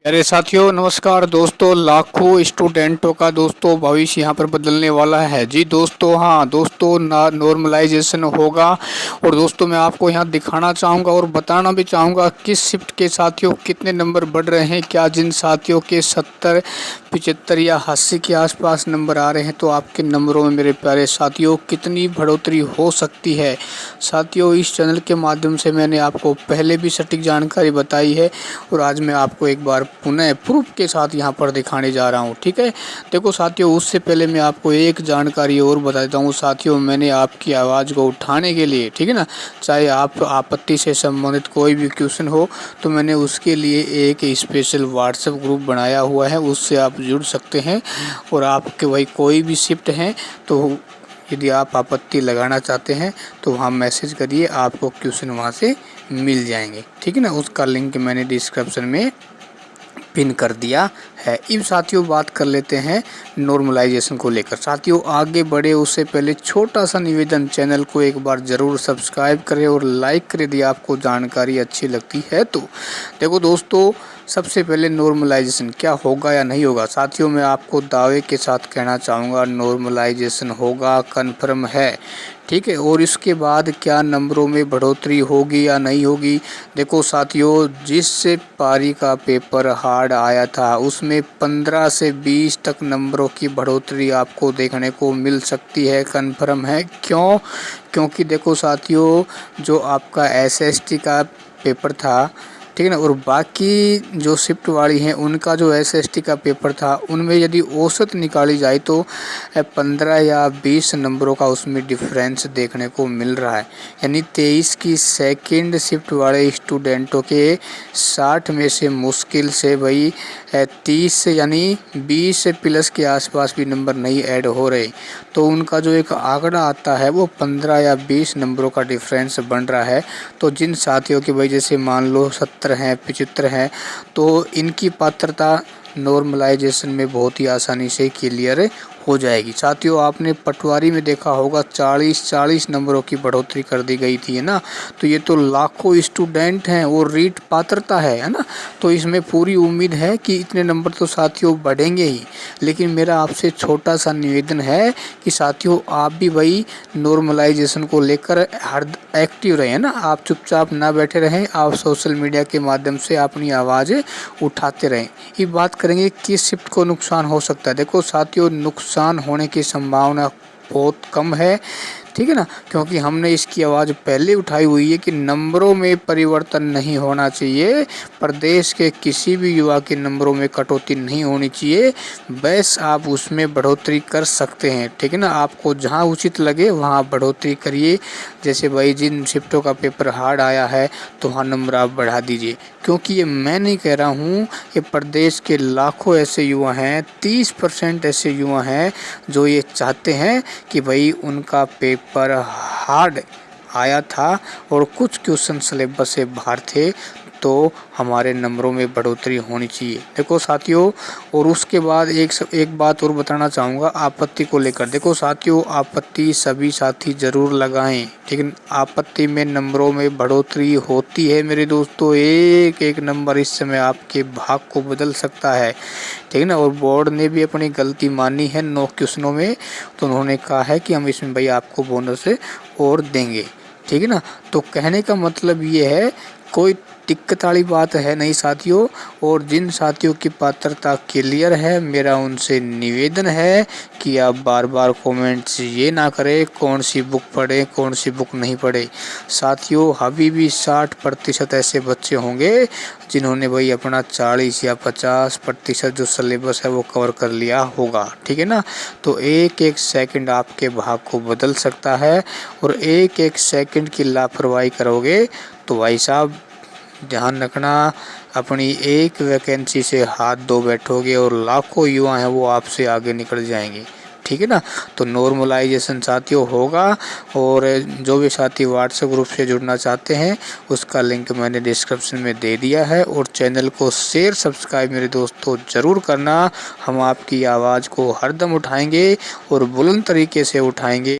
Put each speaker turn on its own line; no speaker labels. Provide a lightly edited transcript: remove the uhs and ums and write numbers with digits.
अरे साथियों नमस्कार दोस्तों, लाखों स्टूडेंटों का दोस्तों भविष्य यहाँ पर बदलने वाला है जी दोस्तों। हाँ दोस्तों, नॉर्मलाइजेशन होगा और दोस्तों मैं आपको यहाँ दिखाना चाहूँगा और बताना भी चाहूँगा किस शिफ्ट के साथियों कितने नंबर बढ़ रहे हैं। क्या जिन साथियों के 70, 75 या 80 के आसपास नंबर आ रहे हैं तो आपके नंबरों में मेरे प्यारे साथियों कितनी बढ़ोतरी हो सकती है। साथियों इस चैनल के माध्यम से मैंने आपको पहले भी सटीक जानकारी बताई है और आज मैं आपको एक बार पुनः प्रूफ के साथ यहाँ पर दिखाने जा रहा हूँ। ठीक है, देखो साथियों, उससे पहले मैं आपको एक जानकारी और बता देता हूँ। साथियों मैंने आपकी आवाज़ को उठाने के लिए, ठीक है ना, चाहे आप आपत्ति से संबंधित कोई भी क्वेश्चन हो तो मैंने उसके लिए एक स्पेशल व्हाट्सएप ग्रुप बनाया हुआ है, उससे आप जुड़ सकते हैं। और आपके वही कोई भी शिफ्ट हैं तो यदि आप आपत्ति लगाना चाहते हैं तो वहाँ मैसेज करिए, आपको क्वेश्चन वहाँ से मिल जाएंगे। ठीक है ना, उसका लिंक मैंने डिस्क्रिप्शन में पिन कर दिया है। अब साथियों बात कर लेते हैं नॉर्मलाइजेशन को लेकर। साथियों आगे बढ़े उससे पहले छोटा सा निवेदन, चैनल को एक बार ज़रूर सब्सक्राइब करें और लाइक करें यदि आपको जानकारी अच्छी लगती है तो। देखो दोस्तों, सबसे पहले नॉर्मलाइजेशन क्या होगा या नहीं होगा। साथियों मैं आपको दावे के साथ कहना चाहूँगा नॉर्मलाइजेशन होगा, कन्फर्म है। ठीक है, और इसके बाद क्या नंबरों में बढ़ोतरी होगी या नहीं होगी। देखो साथियों, जिस पारी का पेपर हार्ड आया था उसमें 15 से 20 तक नंबरों की बढ़ोतरी आपको देखने को मिल सकती है, कन्फर्म है। क्यों? क्योंकि देखो साथियों, जो आपका एसएसटी का पेपर था, ठीक है ना, और बाकी जो शिफ्ट वाली हैं उनका जो एसएसटी का पेपर था उनमें यदि औसत निकाली जाए तो 15 या 20 नंबरों का उसमें डिफरेंस देखने को मिल रहा है। यानी 23 की सेकंड शिफ्ट वाले स्टूडेंटों के 60 में से मुश्किल से भाई 30 यानी 20 प्लस के आसपास भी नंबर नहीं ऐड हो रहे, तो उनका जो एक आंकड़ा आता है वो 15 या 20 नंबरों का डिफरेंस बन रहा है। तो जिन साथियों की भाई जैसे मान लो 70 हैं, 75 हैं, तो इनकी पात्रता नॉर्मलाइजेशन में बहुत ही आसानी से क्लियर हो जाएगी। साथियों आपने पटवारी में देखा होगा 40 नंबरों की बढ़ोतरी कर दी गई थी, है ना। तो ये तो लाखों स्टूडेंट हैं और रीट पात्रता है ना। तो इसमें पूरी उम्मीद है कि इतने नंबर तो साथियों बढ़ेंगे ही। लेकिन मेरा आपसे छोटा सा निवेदन है कि साथियों आप भी वही नॉर्मलाइजेशन को लेकर हर एक्टिव रहें ना। आप चुपचाप ना बैठे रहें, आप सोशल मीडिया के माध्यम से अपनी आवाज़ उठाते रहें। ये बात करेंगे किस शिफ्ट को नुकसान हो सकता है। देखो साथियों, नुकसान होने की संभावना बहुत कम है, ठीक है ना, क्योंकि हमने इसकी आवाज़ पहले उठाई हुई है कि नंबरों में परिवर्तन नहीं होना चाहिए। प्रदेश के किसी भी युवा के नंबरों में कटौती नहीं होनी चाहिए, बस आप उसमें बढ़ोतरी कर सकते हैं। ठीक है ना, आपको जहां उचित लगे वहां बढ़ोतरी करिए। जैसे भाई जिन शिफ्टों का पेपर हार्ड आया है तो वहाँ नंबर आप बढ़ा दीजिए, क्योंकि ये मैं नहीं कह रहा हूँ, ये प्रदेश के लाखों ऐसे युवा हैं, 30% ऐसे युवा हैं जो ये चाहते हैं कि भाई उनका पेपर हार्ड आया था और कुछ क्वेश्चन सिलेबस से बाहर थे, तो हमारे नंबरों में बढ़ोतरी होनी चाहिए। देखो साथियों, और उसके बाद एक बात और बताना चाहूँगा आपत्ति को लेकर। देखो साथियों, आपत्ति सभी साथी ज़रूर लगाएं, ठीक है। आपत्ति में नंबरों में बढ़ोतरी होती है मेरे दोस्तों, एक एक नंबर इस समय आपके भाग को बदल सकता है, ठीक है ना। और बोर्ड ने भी अपनी गलती मानी है 9 क्वेश्चनों में, तो उन्होंने कहा है कि हम इसमें भाई आपको बोनस और देंगे, ठीक है ना। तो कहने का मतलब ये है, कोई दिक्कत वाली बात है नहीं साथियों। और जिन साथियों की पात्रता क्लियर है, मेरा उनसे निवेदन है कि आप बार बार कमेंट्स ये ना करें कौन सी बुक पढ़े कौन सी बुक नहीं पढ़े। साथियों अभी भी 60% ऐसे बच्चे होंगे जिन्होंने भाई अपना 40 या 50% जो सिलेबस है वो कवर कर लिया होगा, ठीक है ना। तो एक एक सेकंड आपके भाग को बदल सकता है, और एक एक सेकंड की लापरवाही करोगे तो भाई साहब ध्यान रखना, अपनी एक वैकेंसी से हाथ धो बैठोगे और लाखों युवा हैं वो आपसे आगे निकल जाएंगे, ठीक है ना। तो नॉर्मलाइजेशन साथियों होगा, और जो भी साथी व्हाट्सएप ग्रुप से जुड़ना चाहते हैं उसका लिंक मैंने डिस्क्रिप्शन में दे दिया है। और चैनल को शेयर सब्सक्राइब मेरे दोस्तों ज़रूर करना। हम आपकी आवाज़ को हरदम उठाएंगे और बुलंद तरीके से उठाएंगे।